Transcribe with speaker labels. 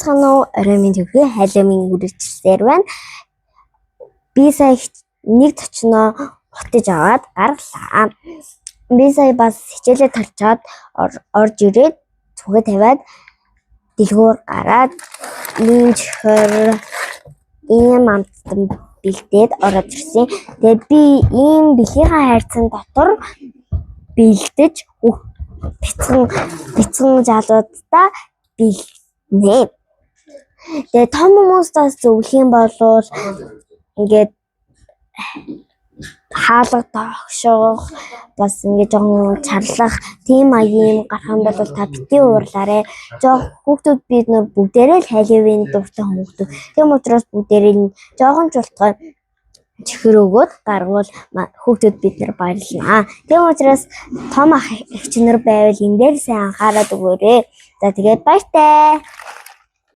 Speaker 1: Санаа оройн төвхий хайлмын үргэлжлэлээр байна. Би сая нэг төчнөө хотож аваад гарлаа. Би сая бас хичээлээ тарчаад орж ирээд цүгэ тавиад дэлгүүр гараад ийм амтан бэлдээд ороод ирсэн. Тэгээд би ийм бэлгийнхаа хайрцан дотор бэлдэж бяцхан залуудаа бэлднэ. Тэгээд том хүмүүстээс зөвлөх юм бол ингээд хаалга тогшоох бас ингээд жоохон чарлах тийм маягийн гарах юм бол та бити уурлаарэ. Хүүхдүүд бид нар бүгдээрээ л хайлвын дуртай хүүхдүүд. Тийм учраас бүгдээрээ жоохон чултгай чихэр өгөөд гаргуул хүүхдүүд бид нар баярлнаа. Тийм учраас том ах эгч нар байвал энэ дээр сайн анхаарал өгөөрэй. За тэгээд баяртай.